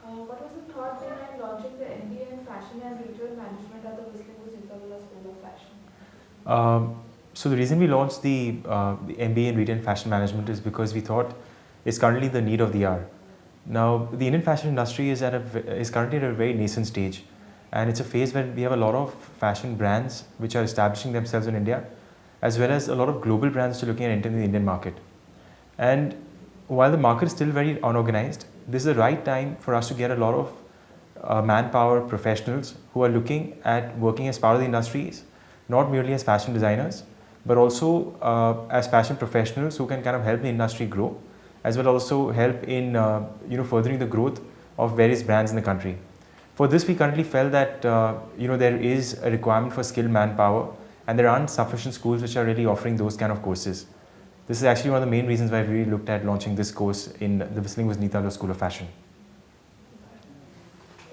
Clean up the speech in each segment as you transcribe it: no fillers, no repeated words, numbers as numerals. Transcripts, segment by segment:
What was the thought behind launching the MBA in Fashion and Retail Management at the Whistling Neetavilla School of Fashion? So the reason we launched the MBA in Retail and Fashion Management is because we thought it's currently the need of the hour. Now, the Indian fashion industry is currently at a very nascent stage, and it's a phase where we have a lot of fashion brands which are establishing themselves in India, as well as a lot of global brands which are looking at entering the Indian market. And while the market is still very unorganized, this is the right time for us to get a lot of manpower professionals who are looking at working as part of the industries, not merely as fashion designers, but also as fashion professionals who can kind of help the industry grow, as well also help in furthering the growth of various brands in the country. For this, we currently felt that there is a requirement for skilled manpower, and there aren't sufficient schools which are really offering those kind of courses. This is actually one of the main reasons why we really looked at launching this course in the Whistling Neetavilla School of Fashion.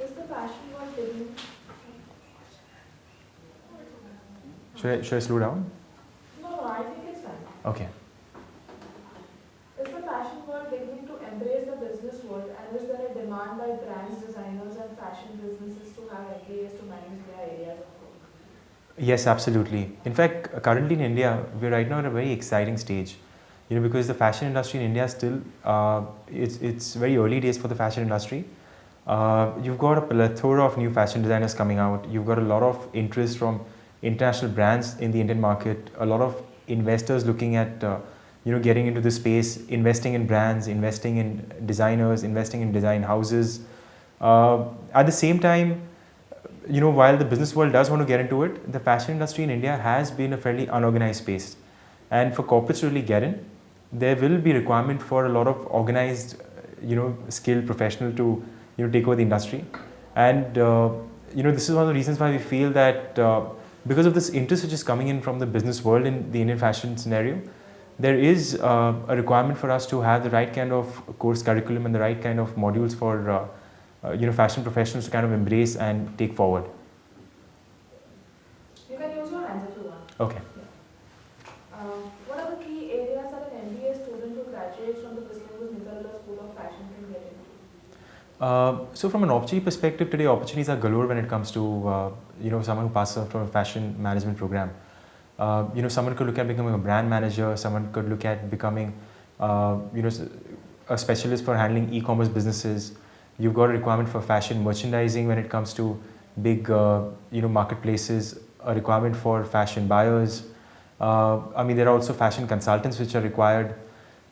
Is the fashion world beginning? Should I slow down? No, I think it's fine. Okay. Is the fashion world beginning to embrace the business world, and is there a demand by brands, designers, and fashion businesses to have MBAs to manage their areas of work? Yes, absolutely. In fact, currently in India, we're right now at a very exciting stage. Because the fashion industry in India is still, it's very early days for the fashion industry. You've got a plethora of new fashion designers coming out. You've got a lot of interest from international brands in the Indian market. A lot of investors looking at, getting into this space, investing in brands, investing in designers, investing in design houses. At the same time, while the business world does want to get into it, the fashion industry in India has been a fairly unorganized space. And for corporates to really get in, there will be requirement for a lot of organized, skilled professional to, take over the industry. And, this is one of the reasons why we feel that because of this interest which is coming in from the business world in the Indian fashion scenario, there is a requirement for us to have the right kind of course curriculum and the right kind of modules for, fashion professionals to kind of embrace and take forward. You can use your hands if you want. Okay. What are the key areas that an MBA student who graduates from the Whistling Neetavilla School of Fashion can get into? So from an opportunity perspective, today opportunities are galore when it comes to someone who passes out from a fashion management program. Someone could look at becoming a brand manager. Someone could look at becoming a specialist for handling e-commerce businesses. You've got a requirement for fashion merchandising when it comes to big marketplaces. A requirement for fashion buyers. There are also fashion consultants which are required.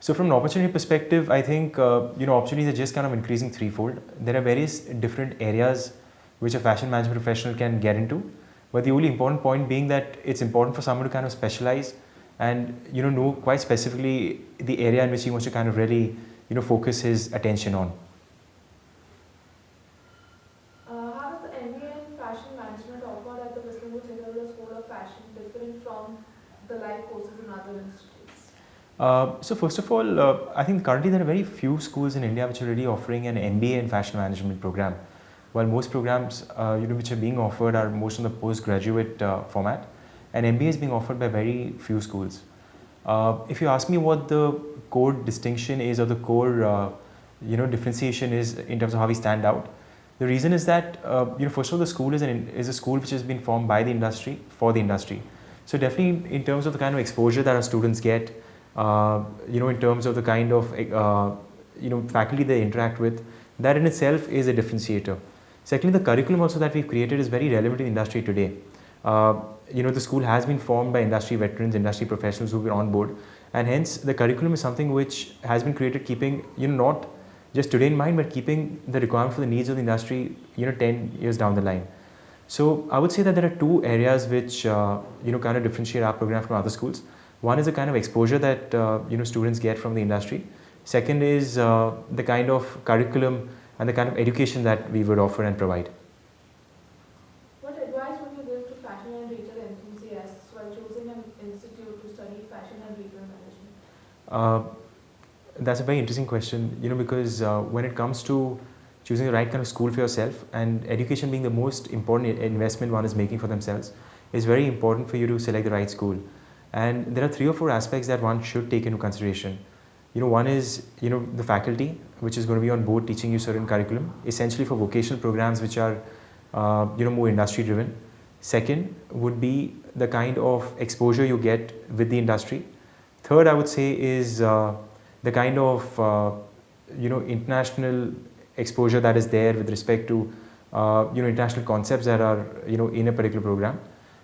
So from an opportunity perspective, I think opportunities are just kind of increasing threefold. There are various different areas which a fashion management professional can get into, but the only important point being that it's important for someone to kind of specialize and know quite specifically the area in which he wants to kind of really focus his attention on. How is the MBA in Fashion Management offered at the Whistling Neetavilla School of Fashion different from the like courses in other institutes? So first of all, I think currently there are very few schools in India which are really offering an MBA in fashion management program. While most programs which are being offered are most in the postgraduate format, an MBA is being offered by very few schools. If you ask me what the core distinction is or the core differentiation is in terms of how we stand out, the reason is that first of all the school is a school which has been formed by the industry for the industry. So definitely in terms of the kind of exposure that our students get, in terms of the kind of faculty they interact with, that in itself is a differentiator. Secondly, the curriculum also that we've created is very relevant to the industry today. The school has been formed by industry veterans, industry professionals who've been on board, and hence the curriculum is something which has been created keeping not just today in mind, but keeping the requirement for the needs of the industry 10 years down the line. So I would say that there are two areas which kind of differentiate our program from other schools. One is the kind of exposure that students get from the industry. Second is the kind of curriculum and the kind of education that we would offer and provide. What advice would you give to fashion and retail enthusiasts while choosing an institute to study fashion and retail management? That's a very interesting question, because when it comes to choosing the right kind of school for yourself, and education being the most important investment one is making for themselves, it's very important for you to select the right school. And there are 3 or 4 aspects that one should take into consideration. One is the faculty, which is going to be on board teaching you certain curriculum, essentially for vocational programs which are more industry driven. Second would be the kind of exposure you get with the industry. Third, I would say, is the kind of international exposure that is there with respect to international concepts that are in a particular program.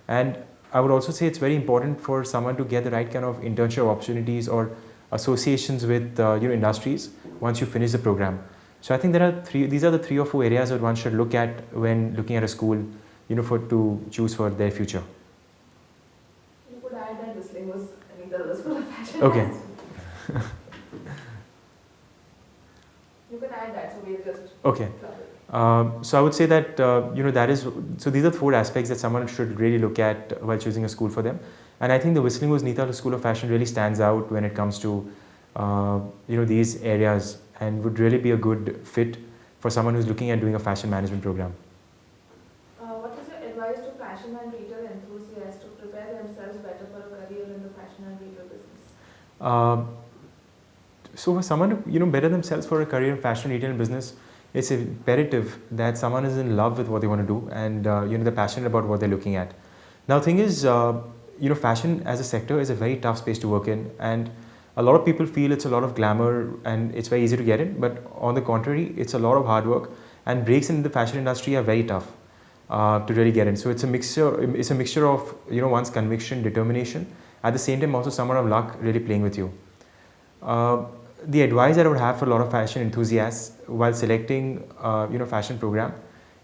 And I would also say it's very important for someone to get the right kind of internship opportunities or associations with industries once you finish the program. So I think these are the 3 or 4 areas that one should look at when looking at a school, to choose for their future. You could add that Whistling was, the school of fashion. Okay. You can add that, so we'll just. Okay. Club it. So I would say that that is, so these are 4 aspects that someone should really look at while choosing a school for them. And I think the Whistling Woods Neethal School of Fashion really stands out when it comes to these areas, and would really be a good fit for someone who's looking at doing a fashion management program. What is your advice to fashion and retail enthusiasts to prepare themselves better for a career in the fashion and retail business? So for someone to better themselves for a career in fashion, retail, and business, it's imperative that someone is in love with what they want to do, and they're passionate about what they're looking at. Now, the thing is, fashion as a sector is a very tough space to work in, and a lot of people feel it's a lot of glamour and it's very easy to get in. But on the contrary, it's a lot of hard work, and breaks in the fashion industry are very tough to really get in. So it's a mixture. It's a mixture of one's conviction, determination, at the same time also somewhat of luck really playing with you. The advice that I would have for a lot of fashion enthusiasts while selecting fashion program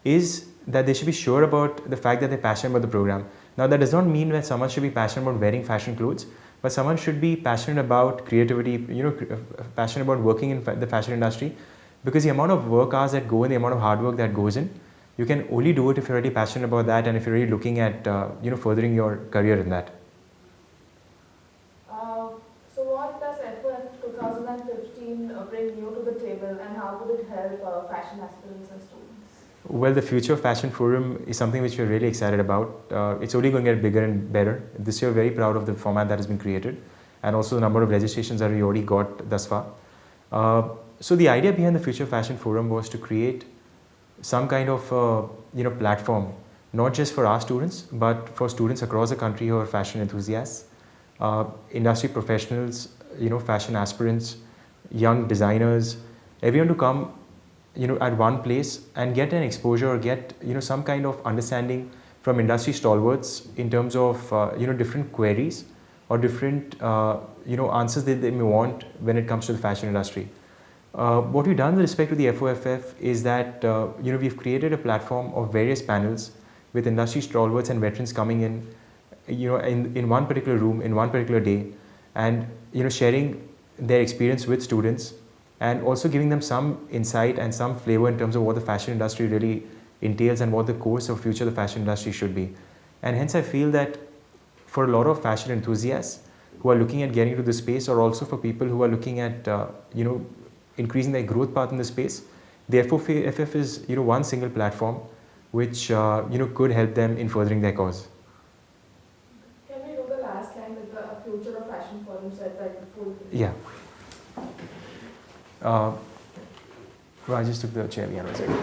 is that they should be sure about the fact that they're passionate about the program. Now, that does not mean that someone should be passionate about wearing fashion clothes, but someone should be passionate about creativity, passionate about working in the fashion industry, because the amount of work hours that go in, the amount of hard work that goes in, you can only do it if you're really passionate about that, and if you're really looking at furthering your career in that. So what does FOF 2015 bring new to the table, and how would it help fashion aspirants and students? Well, the Future Fashion Forum is something which we're really excited about. It's only going to get bigger and better. This year, very proud of the format that has been created, and also the number of registrations that we already got thus far. So the idea behind the Future Fashion Forum was to create some kind of platform, not just for our students, but for students across the country who are fashion enthusiasts, industry professionals, fashion aspirants, young designers, everyone to come at one place and get an exposure, or get some kind of understanding from industry stalwarts in terms of different queries or different answers that they may want when it comes to the fashion industry. What we've done with respect to the FOFF is that we've created a platform of various panels with industry stalwarts and veterans coming in in one particular room in one particular day, and sharing their experience with students, and also giving them some insight and some flavor in terms of what the fashion industry really entails and what the course of future of the fashion industry should be. And hence I feel that for a lot of fashion enthusiasts who are looking at getting into the space, or also for people who are looking at increasing their growth path in the space, the FOFF is one single platform which could help them in furthering their cause. Can we do the last line with the Future of Fashion Forum said like the full thing? Yeah. Well, I just took the chair. Yeah, one second.